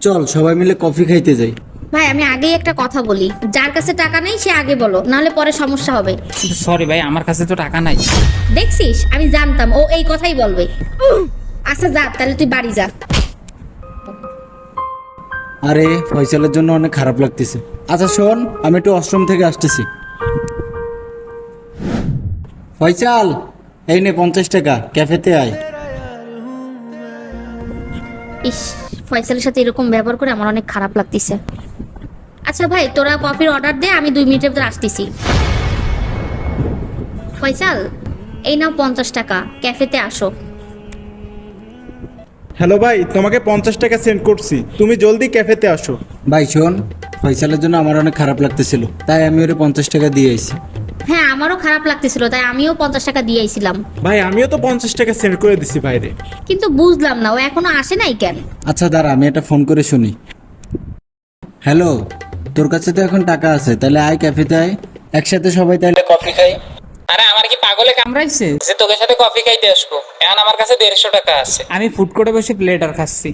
চল সবাই মিলে কফি খাইতে যাই। ভাই আমি আগেই একটা কথা বলি, যার কাছে টাকা নেই সে আগে বলো, নাহলে পরে সমস্যা হবে। সরি ভাই, আমার কাছে তো টাকা নাই। দেখছিস, আমি জানতাম ও এই কথাই বলবে। আচ্ছা যা, তাহলে তুই বাড়ি যা। আরে ফয়সালের জন্য অনেক খারাপ লাগতেছে। আচ্ছা শোন, আমি একটু অষ্টম থেকে আসতেছি। ফয়সাল, এই নে 50 টাকা, ক্যাফেতে আয়। ইস, ফয়সালের সাথে এরকম ব্যবহার করে আমার অনেক খারাপ লাগতেছে। আচ্ছা ভাই, তোরা কফির অর্ডার দে, আমি 2 মিনিটের ভিতরে আসতেছি। ফয়সাল, এই নাও 50 টাকা, ক্যাফেতে আসো। হ্যালো ভাই, তোমাকে 50 টাকা সেন্ড করছি, তুমি জলদি ক্যাফেতে আসো। ভাই শোন, ফয়সালের জন্য আমার অনেক খারাপ লাগতেছিল, তাই আমি ওরে 50 টাকা দিয়ে আইছি। হ্যাঁ, আমারও খারাপ লাগতেছিল, তাই আমিও 50 টাকা দিয়ে আইছিলাম। ভাই আমিও তো 50 টাকা সেন্ড করে দিছি বাইরে। কিন্তু বুঝলাম না ও এখনো আসে নাই কেন। আচ্ছা দাঁড়া, আমি একটা ফোন করে শুনি। হ্যালো, তোর কাছে তো এখন টাকা আছে, তাহলে আয় ক্যাফেতে আয়, একসাথে সবাই তাহলে কফি খাই। আরে আমার কি পাগলে কামড়াইছে যে তোকে সাথে কফি খাইতে আসবো? এখন আমার কাছে 150 টাকা আছে, আমি ফুড কোর্টে বসে প্লেটার খাচ্ছি।